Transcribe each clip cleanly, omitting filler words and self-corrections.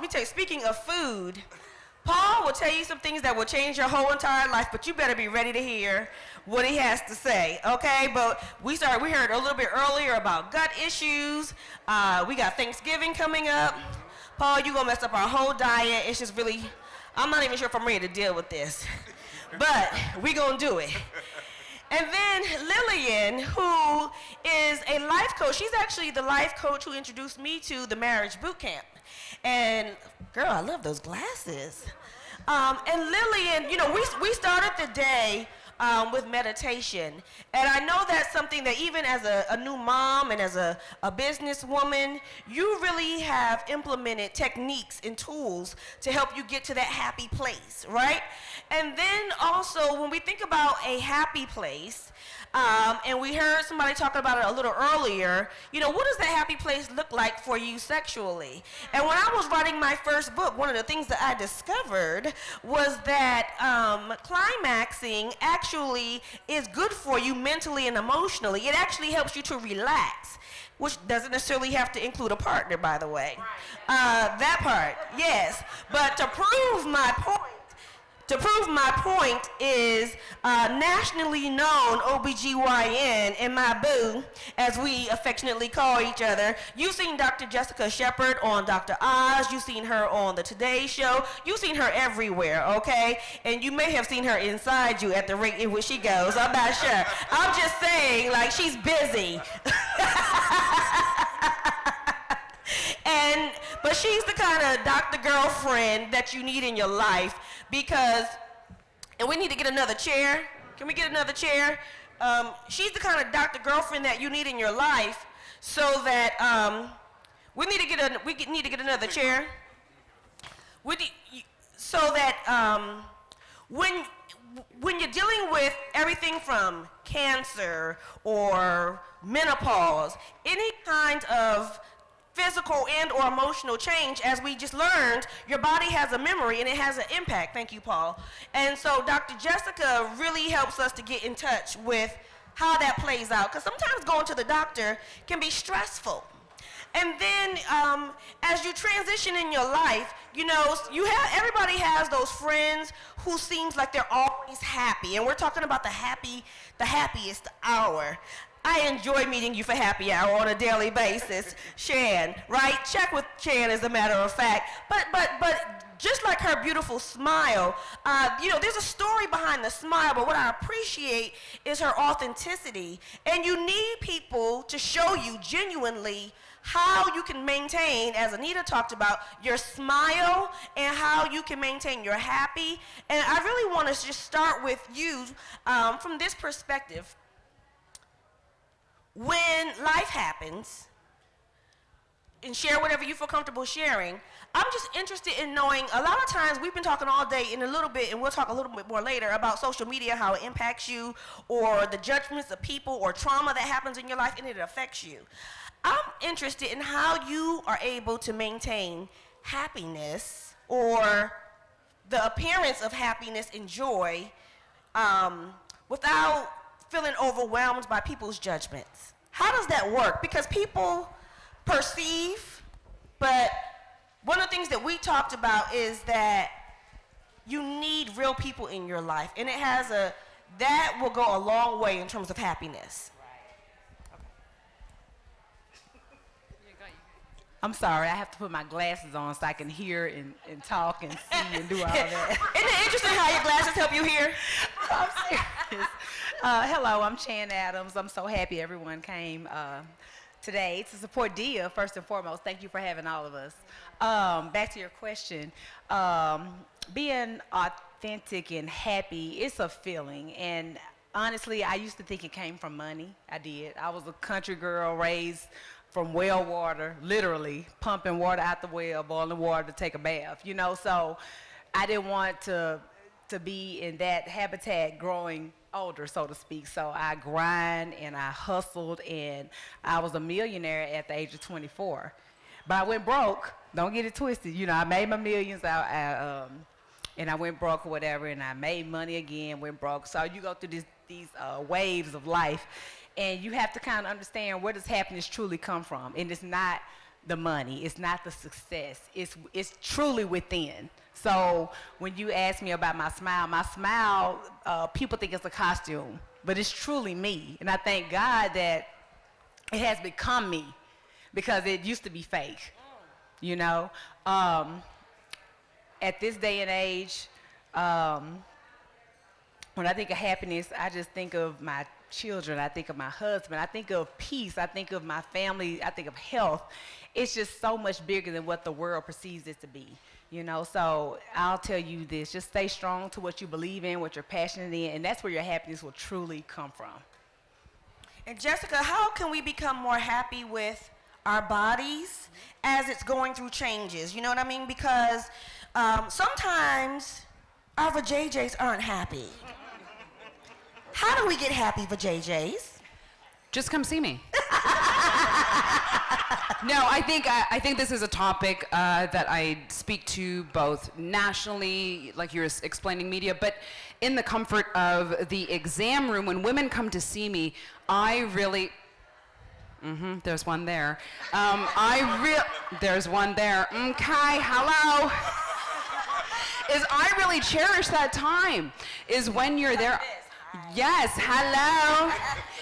tell you, speaking of food, Paul will tell you some things that will change your whole entire life, but you better be ready to hear what he has to say, okay? But we heard a little bit earlier about gut issues. We got Thanksgiving coming up. Paul, you gonna mess up our whole diet. It's just really, I'm not even sure if I'm ready to deal with this, but we gonna do it. And then Lillian, who is a life coach, she's actually the life coach who introduced me to the marriage boot camp. And girl, I love those glasses. And Lillian, you know, we started the day with meditation. And I know that's something that even as a new mom and as a businesswoman, you really have implemented techniques and tools to help you get to that happy place, right? And then also, when we think about a happy place, and we heard somebody talking about it a little earlier, you know, what does that happy place look like for you sexually? And when I was writing my first book, one of the things that I discovered was that climaxing actually is good for you mentally and emotionally. It actually helps you to relax, which doesn't necessarily have to include a partner, by the way. That part, yes. But to prove my point is nationally known OBGYN and my boo, as we affectionately call each other. You've seen Dr. Jessica Shepard on Dr. Oz. You've seen her on the Today Show. You've seen her everywhere, okay? And you may have seen her inside you at the rate in which she goes. I'm not sure. I'm just saying, like, she's busy. But she's the kind of doctor girlfriend that you need in your life because, and we need to get another chair. Can we get another chair? She's the kind of doctor girlfriend that you need in your life so that we need to get another chair. So that when you're dealing with everything from cancer or menopause, any kind of physical and or emotional change, as we just learned, your body has a memory and it has an impact. Thank you, Paul. And so Dr. Jessica really helps us to get in touch with how that plays out, because sometimes going to the doctor can be stressful. And then as you transition in your life, you know, everybody has those friends who seems like they're always happy, and we're talking about the happiest hour. I enjoy meeting you for happy hour on a daily basis, Shan, right? Check with Shan, as a matter of fact. But just like her beautiful smile, you know, there's a story behind the smile, but what I appreciate is her authenticity. And you need people to show you genuinely how you can maintain, as Anita talked about, your smile and how you can maintain your happy. And I really want to just start with you from this perspective. When life happens, and share whatever you feel comfortable sharing, I'm just interested in knowing, a lot of times we've been talking all day in a little bit, and we'll talk a little bit more later about social media, how it impacts you, or the judgments of people, or trauma that happens in your life, and it affects you. I'm interested in how you are able to maintain happiness, or the appearance of happiness and joy, without feeling overwhelmed by people's judgments. How does that work? Because people perceive, but one of the things that we talked about is that you need real people in your life, and that will go a long way in terms of happiness. I'm sorry, I have to put my glasses on so I can hear and talk and see and do all that. Isn't it interesting how your glasses help you hear? I'm serious. Hello, I'm Chan Adams. I'm so happy everyone came today to support Dia, first and foremost. Thank you for having all of us. Back to your question. Being authentic and happy, it's a feeling. And honestly, I used to think it came from money. I did. I was a country girl raised from well water, literally pumping water out the well, boiling water to take a bath, you know. So I didn't want to be in that habitat growing older, so to speak. So I grind and I hustled, and I was a millionaire at the age of 24. But I went broke. Don't get it twisted. You know, I made my millions and I went broke or whatever, and I made money again, went broke. So you go through these waves of life, and you have to kind of understand where does happiness truly come from. And it's not the money. It's not the success. It's truly within. So when you ask me about my smile, people think it's a costume, but it's truly me. And I thank God that it has become me, because it used to be fake, you know. At this day and age, when I think of happiness, I just think of my children, I think of my husband, I think of peace, I think of my family, I think of health. It's just so much bigger than what the world perceives it to be, you know. So I'll tell you this, just stay strong to what you believe in, what you're passionate in, and that's where your happiness will truly come from. And Jessica, how can we become more happy with our bodies as it's going through changes? You know what I mean? Because sometimes our vajayjays aren't happy. How do we get happy vajayjays? Just come see me. No, I think this is a topic that I speak to both nationally, like you're explaining media, but in the comfort of the exam room. When women come to see me, I really, there's one there. There's one there. Okay, hello. Is I really cherish that time. Is when you're there. Yes, hello.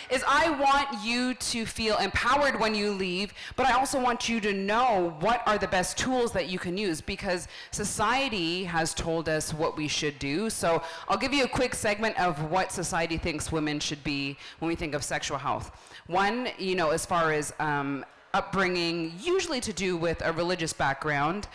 Is I want you to feel empowered when you leave, but I also want you to know what are the best tools that you can use, because society has told us what we should do. So I'll give you a quick segment of what society thinks women should be when we think of sexual health. One, you know, as far as upbringing, usually to do with a religious background,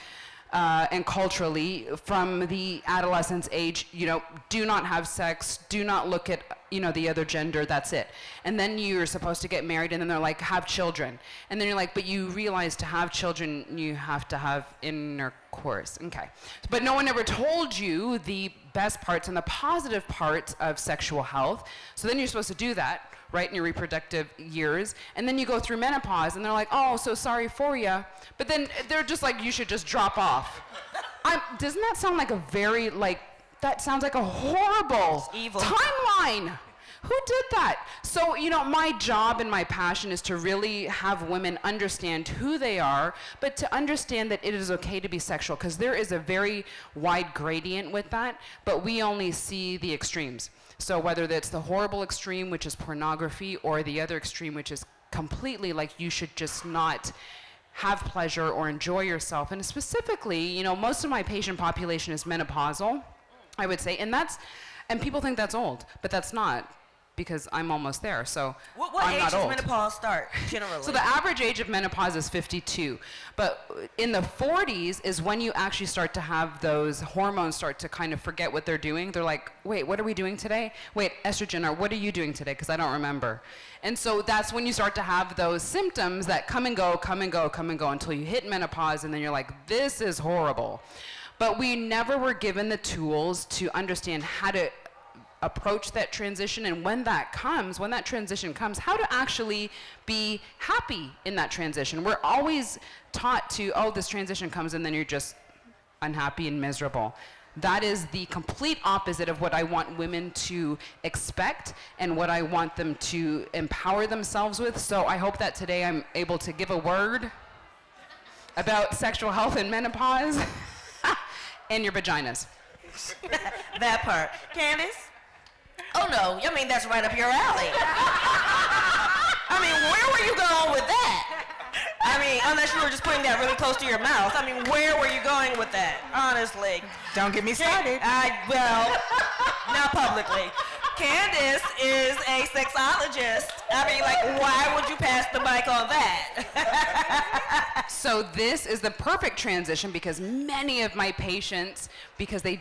and culturally, from the adolescence age, you know, do not have sex, do not look at, you know, the other gender, that's it. And then you're supposed to get married, and then they're like, have children. And then you're like, but you realize to have children, you have to have intercourse. Okay. But no one ever told you the best parts and the positive parts of sexual health. So then you're supposed to do that, right, in your reproductive years, and then you go through menopause, and they're like, oh, so sorry for you, but then they're just like, you should just drop off. Doesn't that sound like a very, that sounds like a horrible evil timeline? Who did that? So, you know, my job and my passion is to really have women understand who they are, but to understand that it is okay to be sexual, because there is a very wide gradient with that, but we only see the extremes. So whether that's the horrible extreme, which is pornography, or the other extreme, which is completely like you should just not have pleasure or enjoy yourself. And specifically, you know, most of my patient population is menopausal, I would say, and people think that's old, but that's not, because I'm almost there, so what I'm age not does old. menopause start, generally? So the average age of menopause is 52, but in the 40s is when you actually start to have those hormones start to kind of forget what they're doing. They're like, wait, what are we doing today? Wait, estrogen, or what are you doing today? Because I don't remember. And so that's when you start to have those symptoms that come and go, come and go, come and go, until you hit menopause, and then you're like, this is horrible. But we never were given the tools to understand how to approach that transition, and when that transition comes, how to actually be happy in that transition. We're always taught to, oh, this transition comes and then you're just unhappy and miserable. That is the complete opposite of what I want women to expect and what I want them to empower themselves with. So I hope that today I'm able to give a word about sexual health and menopause and your vaginas. That part. Candace? Oh no, I mean, that's right up your alley. I mean, where were you going with that? I mean, unless you were just putting that really close to your mouth. I mean, where were you going with that? Honestly. Don't get me started. Well, not publicly. Candace is a sexologist. I mean, like, why would you pass the mic on that? So this is the perfect transition, because many of my patients, because they'll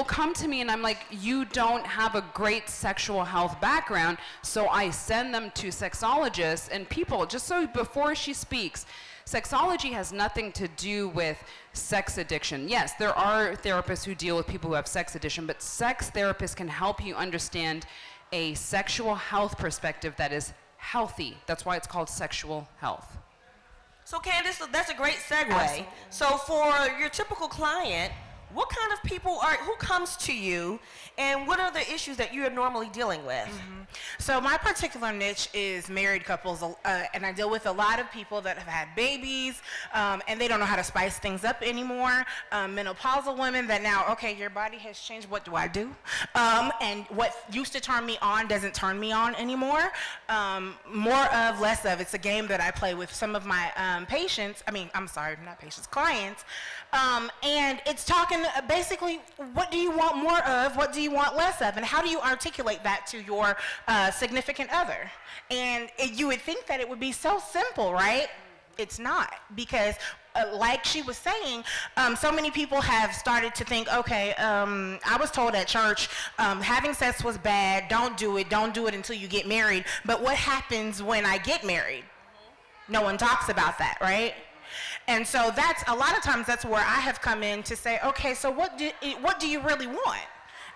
come to me and I'm like, you don't have a great sexual health background, so I send them to sexologists and people, just so before she speaks, sexology has nothing to do with sex addiction. Yes, there are therapists who deal with people who have sex addiction, but sex therapists can help you understand a sexual health perspective that is healthy. That's why it's called sexual health. So Candace, that's a great segue. Absolutely. So for your typical client, what kind of people who comes to you, and what are the issues that you are normally dealing with? So my particular niche is married couples, and I deal with a lot of people that have had babies, and they don't know how to spice things up anymore. Menopausal women that now, okay, your body has changed, what do I do? And what used to turn me on doesn't turn me on anymore. More of, less of. It's a game that I play with some of my clients. And it's talking basically, what do you want more of? What do you want less of? And how do you articulate that to your significant other? And you would think that it would be so simple, right? It's not, because like she was saying, so many people have started to think, okay, I was told at church having sex was bad, don't do it until you get married. But what happens when I get married? No one talks about that, right? And so that's, a lot of times that's where I have come in to say, okay, so what do you really want?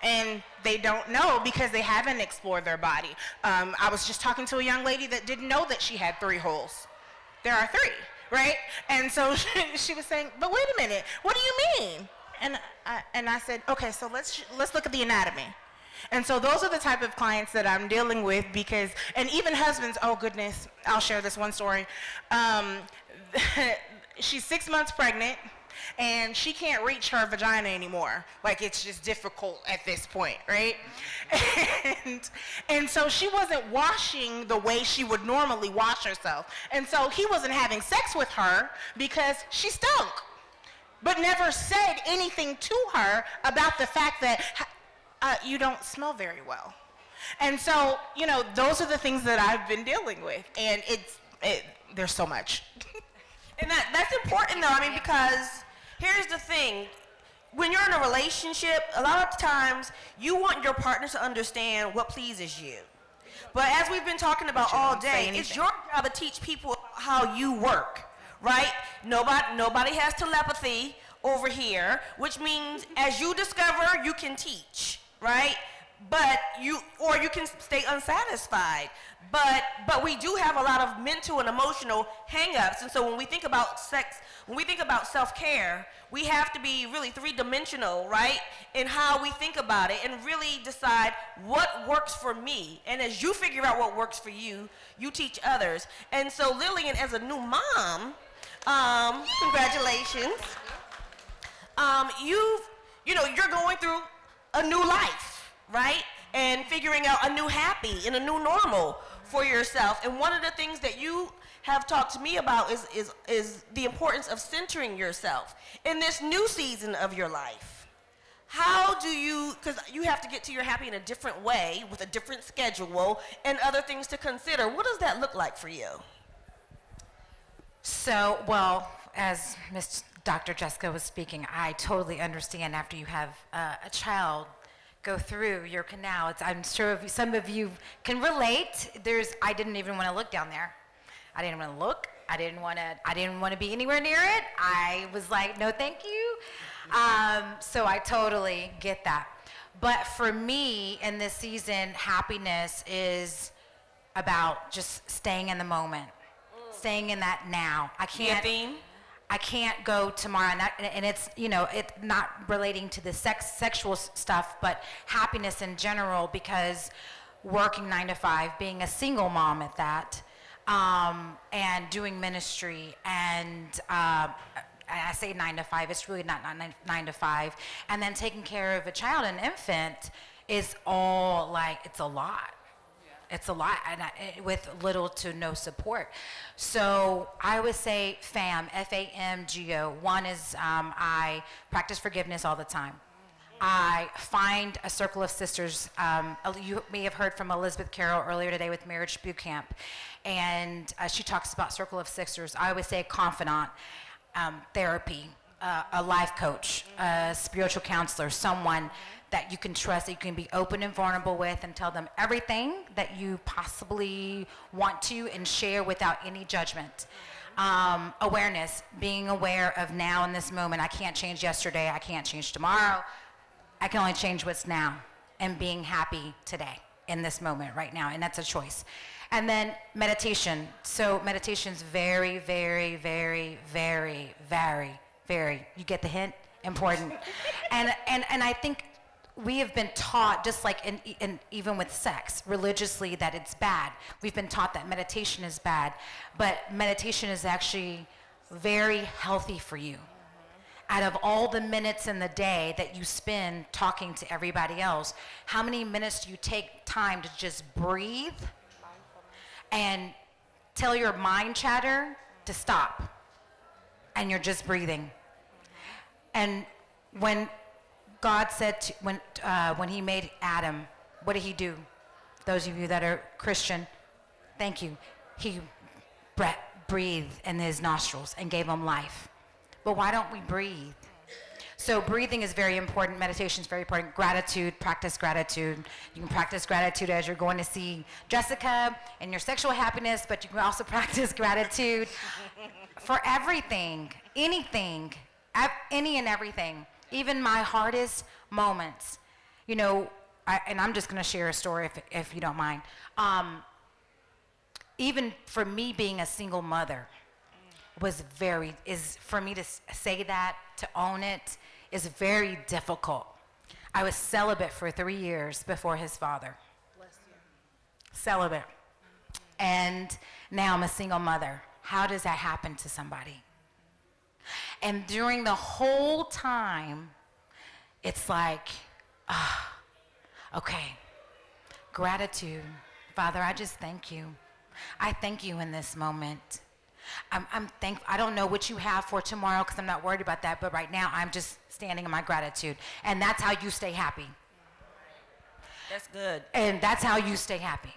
And they don't know because they haven't explored their body. I was just talking to a young lady that didn't know that she had 3 holes. There are 3, right? And so she was saying, but wait a minute, what do you mean? And I said, okay, so let's look at the anatomy. And so those are the type of clients that I'm dealing with, because, and even husbands, oh goodness, I'll share this one story. She's 6 months pregnant, and she can't reach her vagina anymore. Like, it's just difficult at this point, right? And so she wasn't washing the way she would normally wash herself. And so he wasn't having sex with her because she stunk, but never said anything to her about the fact that you don't smell very well. And so, you know, those are the things that I've been dealing with, and there's so much. And that's important though, I mean, because here's the thing. When you're in a relationship, a lot of times you want your partner to understand what pleases you. But as we've been talking about all day, it's your job to teach people how you work, right? Nobody has telepathy over here, which means as you discover, you can teach, right? But you can stay unsatisfied. But we do have a lot of mental and emotional hang-ups. And so when we think about sex, when we think about self-care, we have to be really 3-dimensional, right? In how we think about it, and really decide what works for me. And as you figure out what works for you, you teach others. And so Lillian, as a new mom, congratulations. You're going through a new life, right? And figuring out a new happy and a new normal for yourself. And one of the things that you have talked to me about is the importance of centering yourself in this new season of your life. How do you, because you have to get to your happy in a different way with a different schedule and other things to consider. What does that look like for you? So, well, as Miss Dr. Jessica was speaking, I totally understand after you have a child go through your canal. I'm sure some of you can relate. I didn't even want to look down there. I didn't want to look. I didn't want to be anywhere near it. I was like, no, thank you. So I totally get that. But for me, in this season, happiness is about just staying in the moment, staying in that now. I can't go tomorrow, and it's, it's not relating to the sexual stuff, but happiness in general, because working 9 to 5, being a single mom at that, and doing ministry, and I say 9 to 5, it's really not 9 to 5, and then taking care of a child, an infant, is all like, it's a lot. It's a lot, and with little to no support. So I would say FAMGO. F-A-M-G-O. One is I practice forgiveness all the time. I find a circle of sisters. You may have heard from Elizabeth Carroll earlier today with Marriage Boot Camp, and she talks about circle of sisters. I would say confidant, therapy, a life coach, a spiritual counselor, someone that you can trust, that you can be open and vulnerable with, and tell them everything that you possibly want to, and share without any judgment. Awareness, being aware of now in this moment. I can't change yesterday, I can't change tomorrow. I can only change what's now, and being happy today in this moment right now, and that's a choice. And then meditation. So meditation's very, very, very, very, very, very, you get the hint? important. And I think we have been taught, just like in even with sex, religiously, that it's bad. We've been taught that meditation is bad, but meditation is actually very healthy for you. Out of all the minutes in the day that you spend talking to everybody else, how many minutes do you take time to just breathe and tell your mind chatter to stop, and you're just breathing? And when God said when he made Adam, what did he do? Those of you that are Christian, thank you. He breathed in his nostrils and gave him life. But why don't we breathe? So breathing is very important. Meditation is very important. Gratitude, practice gratitude. You can practice gratitude as you're going to see Jessica and your sexual happiness, but you can also practice gratitude for everything, anything, any and everything, even my hardest moments. You know, and I'm just going to share a story if you don't mind. Even for me being a single mother, for me to say that, to own it, is very difficult. I was celibate for 3 years before his father. Bless you. Celibate. And now I'm a single mother. How does that happen to somebody? And during the whole time, it's like, okay, gratitude. Father, I just thank you. I thank you in this moment. I'm thankful. I don't know what you have for tomorrow because I'm not worried about that, but right now I'm just standing in my gratitude. And that's how you stay happy. That's good. And that's how you stay happy.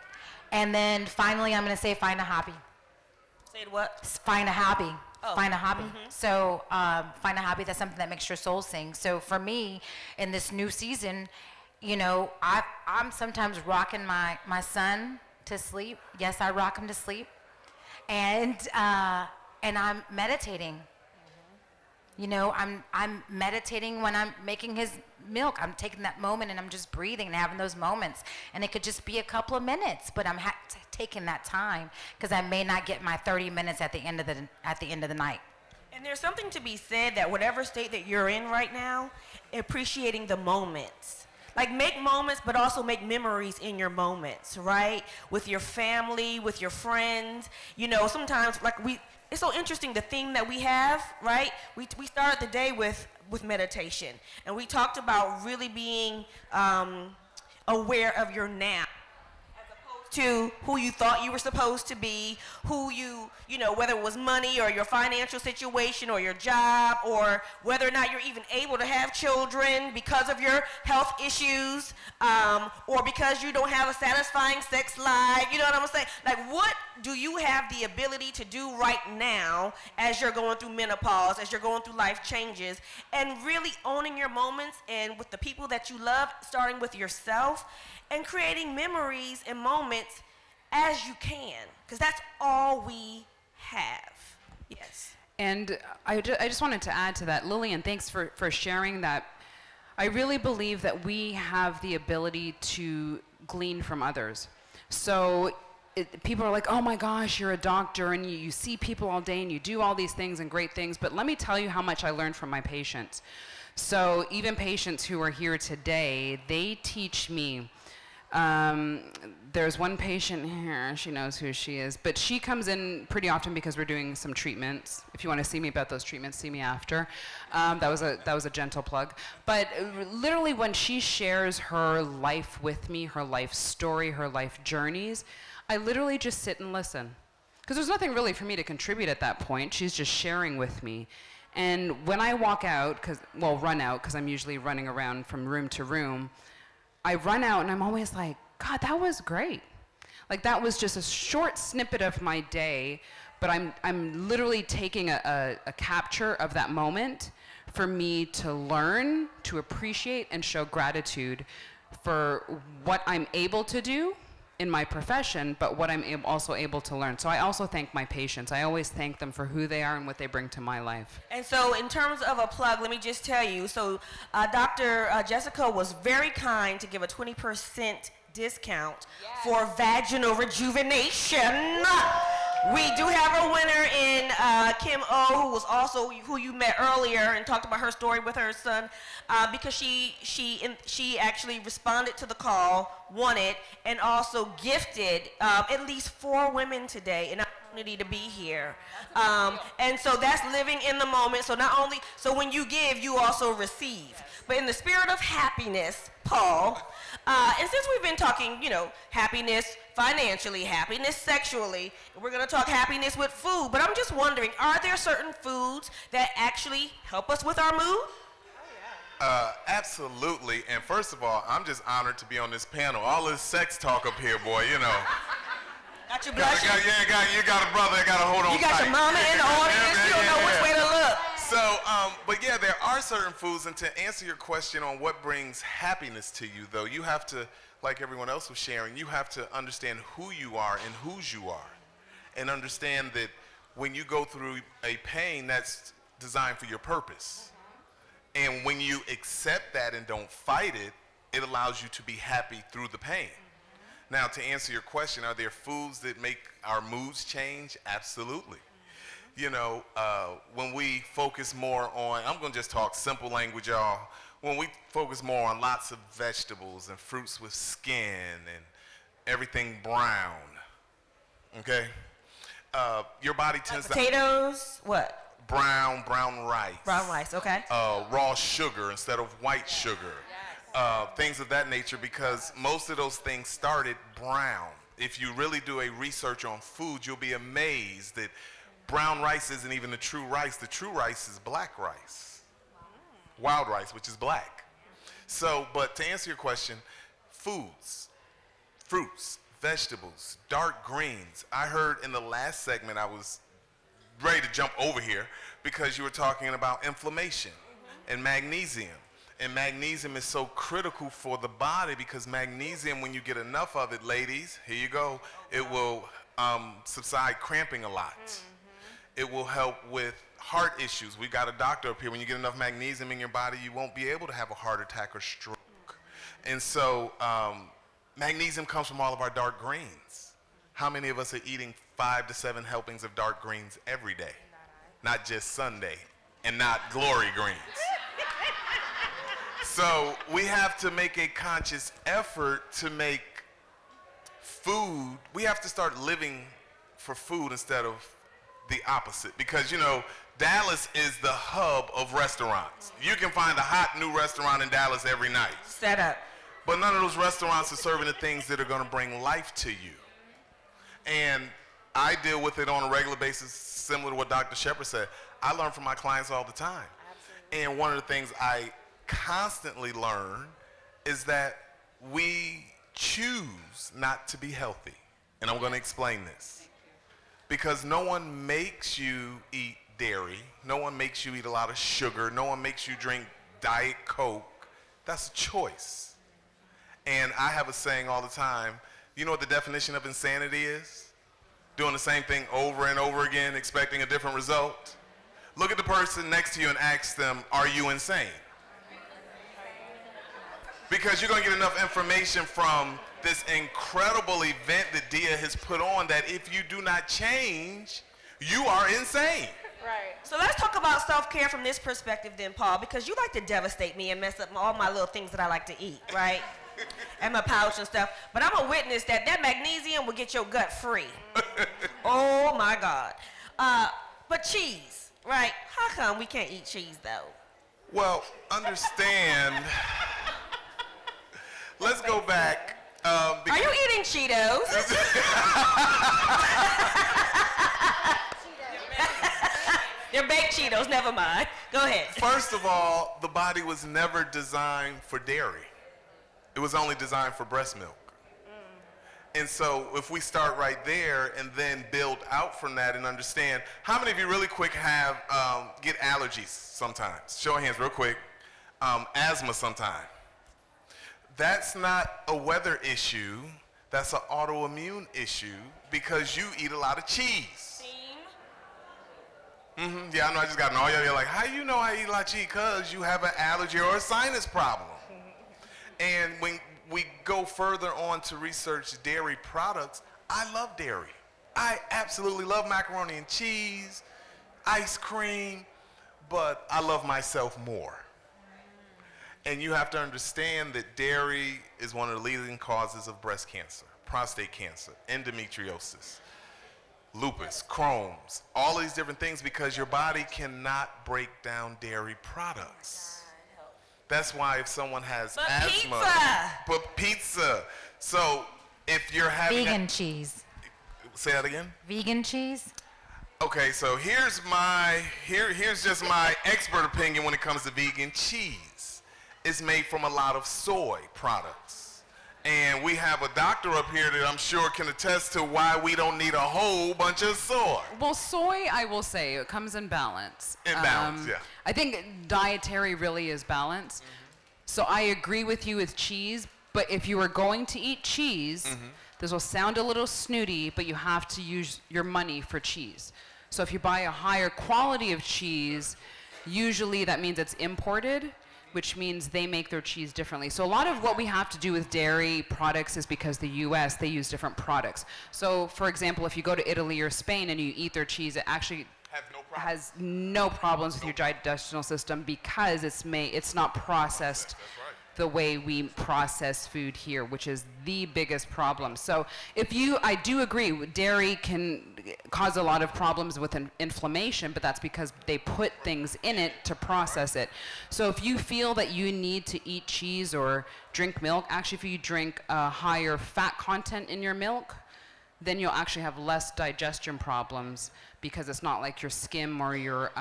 And then finally, I'm going to say find a hobby. Say what? Find a hobby. Oh. Find a hobby. So find a hobby that's something that makes your soul sing. So for me, in this new season, you know, I'm sometimes rocking my son to sleep. Yes, I rock him to sleep. And I'm meditating. You know, I'm meditating when I'm making his milk. I'm taking that moment and I'm just breathing and having those moments. And it could just be a couple of minutes, but I'm taking that time because I may not get my 30 minutes at the end of the night. And there's something to be said that whatever state that you're in right now, appreciating the moments. Like, make moments, but also make memories in your moments, right? With your family, with your friends. You know, sometimes, like, it's so interesting, the theme that we have, right? We started the day with meditation. And we talked about really being aware of your now, as opposed to who you thought you were supposed to be, who you know, whether it was money or your financial situation or your job, or whether or not you're even able to have children because of your health issues, or because you don't have a satisfying sex life. You know what I'm saying? Like, what do you have the ability to do right now as you're going through menopause, as you're going through life changes, and really owning your moments and with the people that you love, starting with yourself, and creating memories and moments as you can, because that's all we have. Yes. And I just wanted to add to that. Lillian, thanks for sharing that. I really believe that we have the ability to glean from others. So people are like, oh my gosh, you're a doctor and you see people all day and you do all these things and great things, but let me tell you how much I learned from my patients. So even patients who are here today, they teach me. There's one patient here, she knows who she is, but she comes in pretty often because we're doing some treatments. If you want to see me about those treatments, see me after. That was a gentle plug. But literally when she shares her life with me, her life story, her life journeys, I literally just sit and listen. Because there's nothing really for me to contribute at that point. She's just sharing with me. And when I walk out, run out, because I'm usually running around from room to room, I run out and I'm always like, God, that was great. Like, that was just a short snippet of my day, but I'm literally taking a capture of that moment for me to learn, to appreciate, and show gratitude for what I'm able to do in my profession, but what I'm also able to learn. So I also thank my patients. I always thank them for who they are and what they bring to my life. And so in terms of a plug, let me just tell you, so Dr. Jessica was very kind to give a 20% discount for vaginal rejuvenation. We do have a winner in Kim O, who was also who you met earlier and talked about her story with her son, because she actually responded to the call, won it, and also gifted at least 4 women today an opportunity to be here. And so that's living in the moment. So not only when you give, you also receive. But in the spirit of happiness, Paul, and since we've been talking, happiness financially, happiness sexually, we're going to talk happiness with food. But I'm just wondering, are there certain foods that actually help us with our mood? Absolutely. And first of all, I'm just honored to be on this panel. All this sex talk up here, boy, Got you blushing? You got a brother that got to hold on You got tight. your mama in the audience. You don't know which way to look. So, but yeah, there are certain foods, and to answer your question on what brings happiness to you, though, you have to, like everyone else was sharing, you have to understand who you are and whose you are, and understand that when you go through a pain, that's designed for your purpose. And when you accept that and don't fight it, it allows you to be happy through the pain. Now, to answer your question, are there foods that make our moods change? Absolutely. When we focus more on, I'm going to just talk simple language, y'all. When we focus more on lots of vegetables and fruits with skin and everything brown, okay? Your body tends to... Potatoes, what? Brown rice. Brown rice, okay. Raw sugar instead of white sugar. Things of that nature, because most of those things started brown. If you really do a research on food, you'll be amazed that brown rice isn't even the true rice. The true rice is black rice. Wild rice, which is black. So, but to answer your question, foods, fruits, vegetables, dark greens. I heard in the last segment, I was ready to jump over here because you were talking about inflammation and magnesium. And magnesium is so critical for the body because magnesium, when you get enough of it, ladies, here you go, it will subside cramping a lot. It will help with heart issues. We've got a doctor up here. When you get enough magnesium in your body, you won't be able to have a heart attack or stroke. And so magnesium comes from all of our dark greens. How many of us are eating 5 to 7 helpings of dark greens every day? Not just Sunday, and not glory greens. So we have to make a conscious effort to make food, we have to start living for food instead of the opposite. Because, Dallas is the hub of restaurants. You can find a hot new restaurant in Dallas every night. Set up. But none of those restaurants are serving the things that are going to bring life to you. And I deal with it on a regular basis, similar to what Dr. Shepard said. I learn from my clients all the time. Absolutely. And one of the things I constantly learn is that we choose not to be healthy. And I'm going to explain this. Because no one makes you eat dairy. No one makes you eat a lot of sugar. No one makes you drink Diet Coke. That's a choice. And I have a saying all the time. You know what the definition of insanity is? Doing the same thing over and over again, expecting a different result. Look at the person next to you and ask them, are you insane? Because you're going to get enough information from this incredible event that Dia has put on that if you do not change, you are insane. Right. So let's talk about self-care from this perspective then, Paul, because you like to devastate me and mess up all my little things that I like to eat, right? And my pouch and stuff. But I'm a witness that magnesium will get your gut free. Oh, my God. But cheese, right? How come we can't eat cheese, though? Well, understand... Let's go back. Are you eating Cheetos? They're baked Cheetos, never mind. Go ahead. First of all, the body was never designed for dairy. It was only designed for breast milk. And so if we start right there and then build out from that and understand, how many of you really quick get allergies sometimes? Show of hands real quick. Asthma sometimes. That's not a weather issue, that's an autoimmune issue because you eat a lot of cheese. Yeah, I know I just got an all you're like, how you know I eat a lot of cheese? Because you have an allergy or a sinus problem. And when we go further on to research dairy products, I love dairy. I absolutely love macaroni and cheese, ice cream, but I love myself more. And you have to understand that dairy is one of the leading causes of breast cancer, prostate cancer, endometriosis, lupus, Crohn's, all of these different things because your body cannot break down dairy products. That's why if someone has asthma, but pizza. So if you're having Vegan cheese. Say that again? Vegan cheese? Okay, so here's just my expert opinion when it comes to vegan cheese. It's made from a lot of soy products. And we have a doctor up here that I'm sure can attest to why we don't need a whole bunch of soy. Well, soy, I will say, it comes in balance. In balance, yeah. I think dietary really is balance. So I agree with you with cheese, but if you are going to eat cheese, this will sound a little snooty, but you have to use your money for cheese. So if you buy a higher quality of cheese, usually that means it's imported, which means they make their cheese differently. So a lot of what we have to do with dairy products is because the US, they use different products. So for example, if you go to Italy or Spain and you eat their cheese, it actually has no problems with your digestional system because it's not processed the way we process food here, which is the biggest problem. So I do agree, dairy can cause a lot of problems with inflammation, but that's because they put things in it to process it. So if you feel that you need to eat cheese or drink milk, actually if you drink a higher fat content in your milk, then you'll actually have less digestion problems because it's not like your skim or your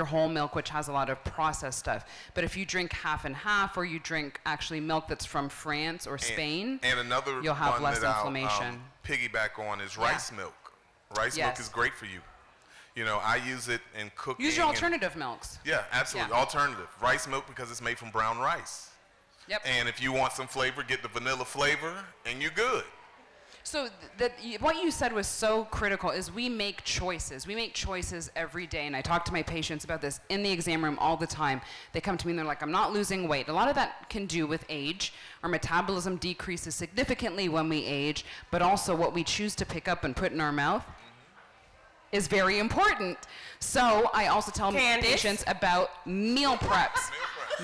whole milk, which has a lot of processed stuff. But if you drink half and half, or you drink actually milk that's from France or Spain, and another you'll have one less that inflammation. I'll piggyback on is rice milk. Rice milk is great for you. You know, I use it in cooking. Use your alternative milks. Yeah, absolutely. Yeah. Alternative. Rice milk because it's made from brown rice. Yep. And if you want some flavor, get the vanilla flavor, and you're good. So what you said was so critical is we make choices. We make choices every day, and I talk to my patients about this in the exam room all the time. They come to me and they're like, I'm not losing weight. A lot of that can do with age. Our metabolism decreases significantly when we age, but also what we choose to pick up and put in our mouth is very important. So I also tell patients about meal preps.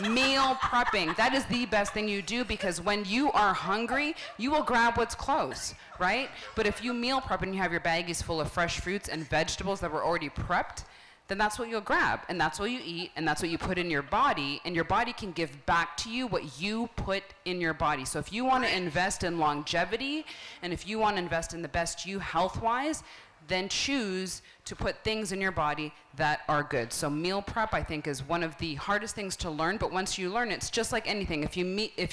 Meal prepping. That is the best thing you do because when you are hungry, you will grab what's close, right? But if you meal prep and you have your baggies full of fresh fruits and vegetables that were already prepped, then that's what you'll grab, and that's what you eat, and that's what you put in your body, and your body can give back to you what you put in your body. So if you want to invest in longevity, and if you want to invest in the best you health-wise, then choose to put things in your body that are good. So meal prep, I think, is one of the hardest things to learn, but once you learn it, it's just like anything. If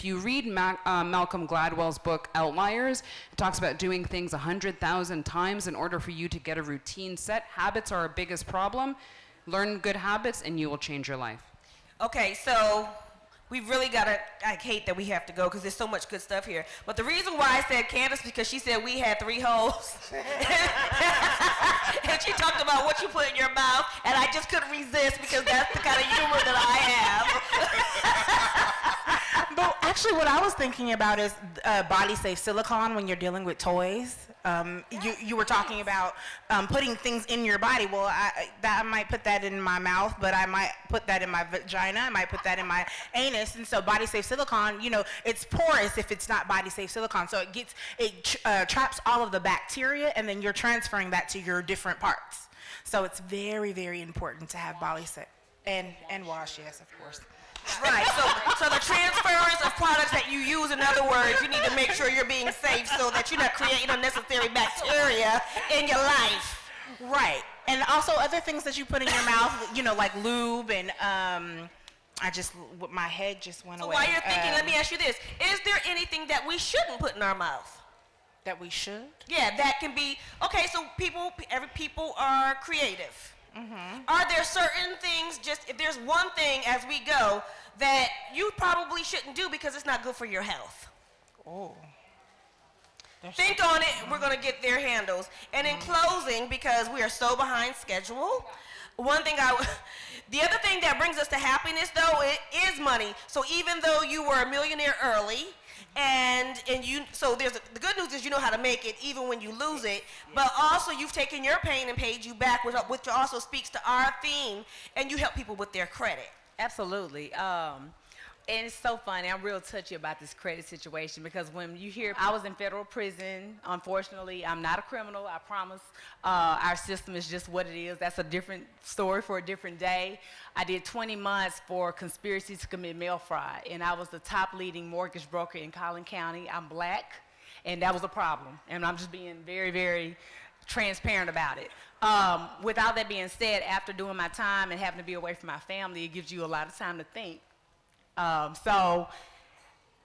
you read Malcolm Gladwell's book, Outliers, it talks about doing things 100,000 times in order for you to get a routine set. Habits are our biggest problem. Learn good habits, and you will change your life. Okay, so we really got to, I hate that we have to go because there's so much good stuff here. But the reason why I said Candace, because she said we had 3 holes. And she talked about what you put in your mouth, and I just couldn't resist because that's the kind of humor that I have. But actually what I was thinking about is body safe silicone when you're dealing with toys. You were talking about putting things in your body. Well, I might put that in my mouth, but I might put that in my vagina. I might put that in my anus. And so body safe silicone, you know, it's porous if it's not body safe silicone. So it traps all of the bacteria, and then you're transferring that to your different parts. So it's very, very important to have body safe and wash, yes, of course. Right, so the transference of products that you use, in other words, you need to make sure you're being safe so that you're not creating unnecessary bacteria in your life. Right, and also other things that you put in your mouth, you know, like lube and my head just went away. So while you're thinking, let me ask you this. Is there anything that we shouldn't put in our mouth? That we should? Yeah, that can be, okay, so people are creative. Mm-hmm. Are there certain things, just if there's one thing as we go that you probably shouldn't do because it's not good for your health? Oh. Think on it. We're going to get their handles. And in closing, because we are so behind schedule, one thing the other thing that brings us to happiness, though, it is money. So even though you were a millionaire early, so the good news is you know how to make it even when you lose it, but also you've taken your pain and paid you back, which also speaks to our theme, and you help people with their credit. Absolutely. And it's so funny. I'm real touchy about this credit situation because when you hear I was in federal prison, unfortunately, I'm not a criminal, I promise. Our system is just what it is. That's a different story for a different day. I did 20 months for conspiracy to commit mail fraud, and I was the top leading mortgage broker in Collin County. I'm black, and that was a problem. And I'm just being very, very transparent about it. With all that being said, after doing my time and having to be away from my family, it gives you a lot of time to think. So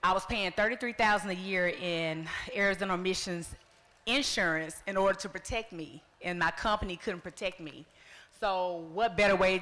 I was paying $33,000 a year in Arizona emissions insurance in order to protect me, and my company couldn't protect me. So what better way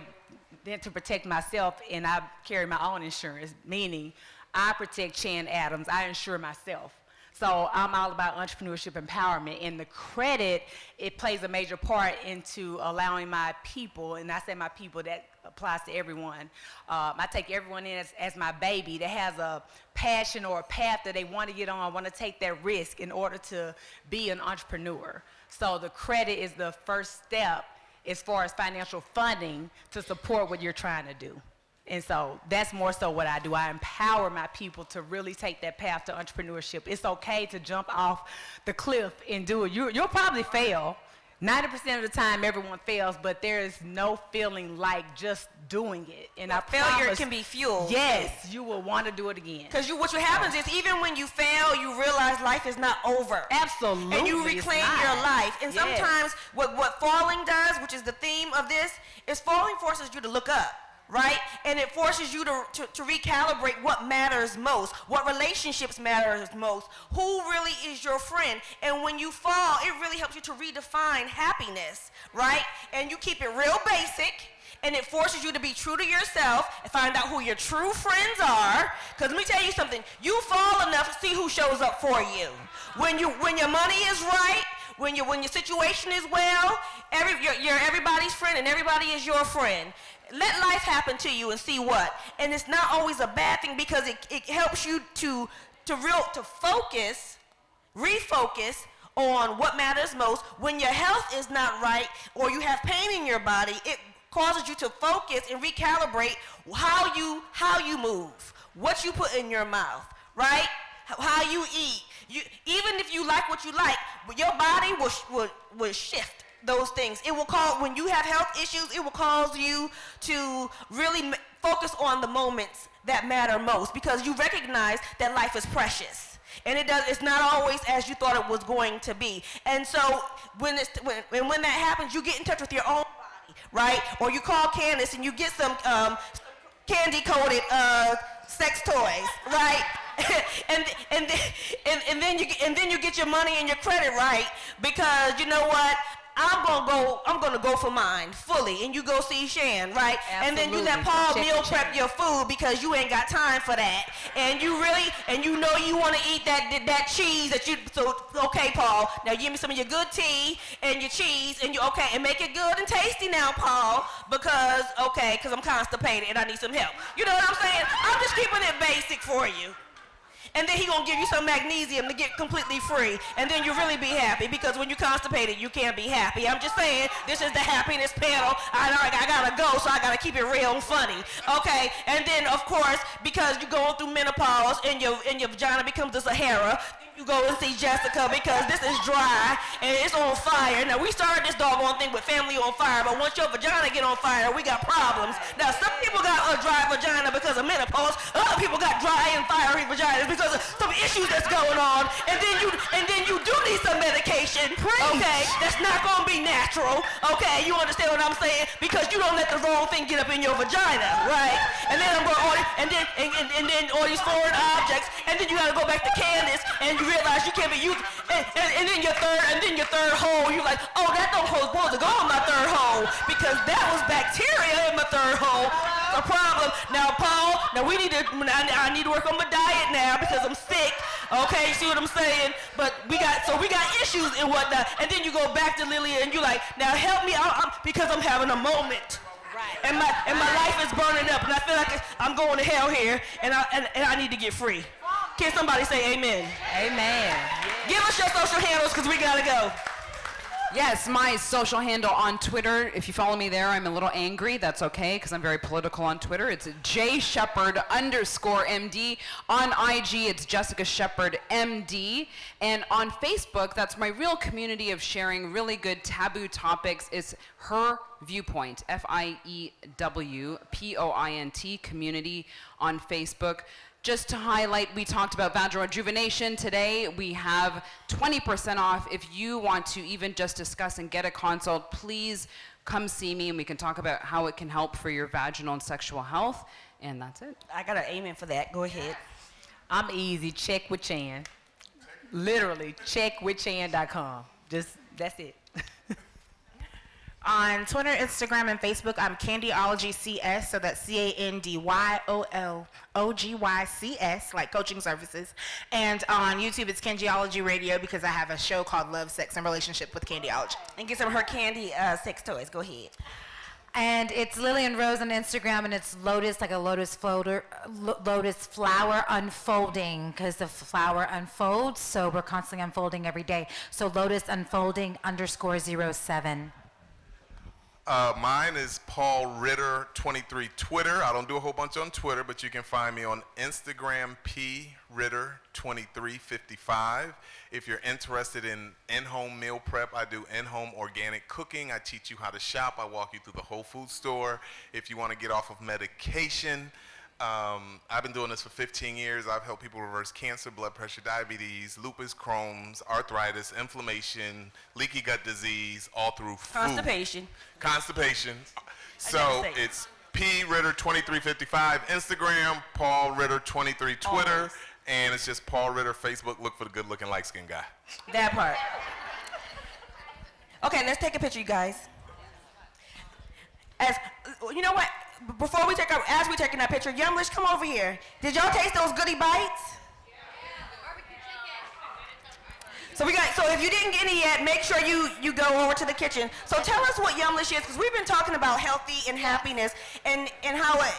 than to protect myself, and I carry my own insurance, meaning I protect Chan Adams, I insure myself. So I'm all about entrepreneurship empowerment, and the credit, it plays a major part into allowing my people, and I say my people, that applies to everyone. I take everyone in as my baby that has a passion or a path that they want to get on, want to take that risk in order to be an entrepreneur. So the credit is the first step as far as financial funding to support what you're trying to do. And so that's more so what I do. I empower my people to really take that path to entrepreneurship. It's okay to jump off the cliff and do it. You'll probably fail. 90% of the time, everyone fails, but there is no feeling like just doing it. And Failure can be fuel. Yes, you will want to do it again. Because what happens is even when you fail, you realize life is not over. Absolutely. And you reclaim your life. And sometimes what falling does, which is the theme of this, is falling forces you to look up. Right? And it forces you to recalibrate what matters most, what relationships matters most, who really is your friend. And when you fall, it really helps you to redefine happiness, right? And you keep it real basic, and it forces you to be true to yourself and find out who your true friends are. Because let me tell you something, you fall enough to see who shows up for you. When your money is right, when your situation is well, you're everybody's friend and everybody is your friend. Let life happen to you and see what. And it's not always a bad thing because it helps you to refocus on what matters most. When your health is not right or you have pain in your body, it causes you to focus and recalibrate how you move, what you put in your mouth, right? How you eat. Even if you like what you like, your body will shift those things. It will when you have health issues, it will cause you to really focus on the moments that matter most because you recognize that life is precious. And it's not always as you thought it was going to be. And so when that happens, you get in touch with your own body, right? Or you call Candace and you get some candy-coated sex toys, right? and then you get your money and your credit right because you know what? I'm gonna go for mine fully, and you go see Shan, right? Absolutely. And then you let Paul meal prep your food because you ain't got time for that, and you know you want to eat that cheese that you. So okay, Paul, now give me some of your good tea and your cheese, and and make it good and tasty now, Paul, because I'm constipated and I need some help. You know what I'm saying? I'm just keeping it basic for you. And then he gonna give you some magnesium to get completely free, and then you really be happy because when you're constipated, you can't be happy. I'm just saying, this is the happiness panel. I gotta go, so I gotta keep it real and funny, okay? And then of course, because you're going through menopause and your vagina becomes the Sahara, you go and see Jessica because this is dry and it's on fire. Now we started this doggone thing with family on fire, but once your vagina get on fire, we got problems. Now some people got a dry vagina because of menopause. Other people got dry and fiery vaginas because of some issues that's going on. And then you do need some medication. Okay, that's not gonna be natural. Okay, you understand what I'm saying? Because you don't let the wrong thing get up in your vagina, right? And then I'm going and then all these foreign objects, and then you gotta go back to Candace and you realize you can't be used, and then your third hole, you're like, oh, that don't supposed to go in my third hole because that was bacteria in my third hole. a problem. Now, Paul, I need to work on my diet now because I'm sick. Okay, you see what I'm saying? But we got issues and whatnot. And then you go back to Lillian and you're like, now help me out because I'm having a moment. Right. And my life is burning up and I feel like I'm going to hell here and I need to get free. Can somebody say amen? Amen. Give us your social handles because we got to go. Yes, my social handle on Twitter, if you follow me there, I'm a little angry. That's okay, because I'm very political on Twitter. It's JShepard_MD. On IG, it's Jessica Shepard MD. And on Facebook, that's my real community of sharing really good taboo topics. It's Her Viewpoint, FIEWPOINT, community on Facebook. Just to highlight, we talked about vaginal rejuvenation today. We have 20% off. If you want to even just discuss and get a consult, please come see me and we can talk about how it can help for your vaginal and sexual health. And that's it. I got an amen for that. Go ahead. I'm easy. Check with Chan. Literally, checkwithchan.com. That's it. On Twitter, Instagram, and Facebook, I'm Candyology CS, so that's CANDYOLOGYCS, like coaching services. And on YouTube, it's Candyology Radio because I have a show called Love, Sex, and Relationship with Candyology. And get some of her candy sex toys. Go ahead. And it's Lillian Rose on Instagram, and it's lotus, like a lotus flower unfolding, because the flower unfolds, so we're constantly unfolding every day. So lotus unfolding _07. Mine is Paul Ritter 23 Twitter. I don't do a whole bunch on Twitter, but you can find me on Instagram, Ritter 2355. If you're interested in in-home meal prep, I do in-home organic cooking. I teach you how to shop. I walk you through the Whole Foods store. If you want to get off of medication, I've been doing this for 15 years. I've helped people reverse cancer, blood pressure, diabetes, lupus, Crohn's, arthritis, inflammation, leaky gut disease, all through food. Constipation. So it's Ritter 2355 Instagram, Paul Ritter 23 Twitter, and it's just Paul Ritter Facebook. Look for the good-looking, light-skinned guy. That part. Okay, let's take a picture, you guys. You know what? Before we as we're taking that picture, Yumlish, come over here. Did y'all taste those goodie bites? So if you didn't get any yet, make sure you go over to the kitchen. So tell us what Yumlish is, because we've been talking about healthy and happiness and how it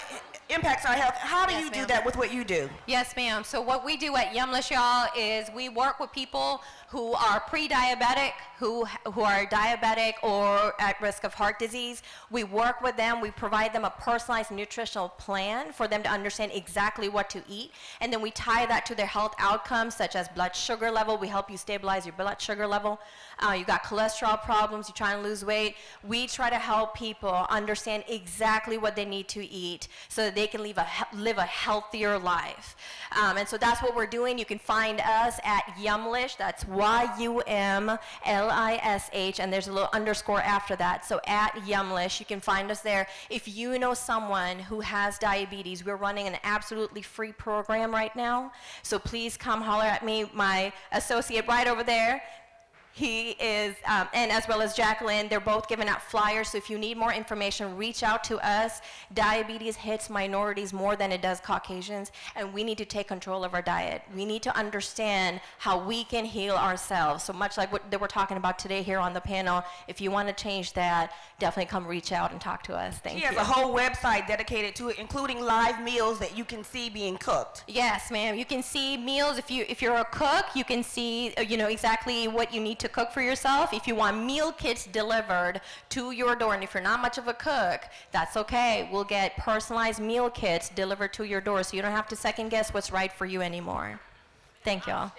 impacts our health. How do you do that with what you do? Yes, ma'am. So what we do at Yumlish, y'all, is we work with people who are pre-diabetic, who are diabetic or at risk of heart disease. We work with them. We provide them a personalized nutritional plan for them to understand exactly what to eat. And then we tie that to their health outcomes, such as blood sugar level. We help you stabilize your blood sugar level. You got cholesterol problems, you're trying to lose weight. We try to help people understand exactly what they need to eat so that they can live a healthier life. And so that's what we're doing. You can find us at Yumlish. That's YUMLISH, and there's a little underscore after that. So at Yumlish, you can find us there. If you know someone who has diabetes, we're running an absolutely free program right now. So please come holler at me. My associate right over there, he is, and as well as Jacqueline, they're both giving out flyers. So if you need more information, reach out to us. Diabetes hits minorities more than it does Caucasians, and we need to take control of our diet. We need to understand how we can heal ourselves. So much like what we're talking about today here on the panel, if you want to change that, definitely come reach out and talk to us. Thank you. She has a whole website dedicated to it, including live meals that you can see being cooked. Yes, ma'am. You can see meals. If you're a cook, you can see exactly what you need to cook for yourself. If you want meal kits delivered to your door, and if you're not much of a cook, that's okay. We'll get personalized meal kits delivered to your door so you don't have to second guess what's right for you anymore. Thank y'all.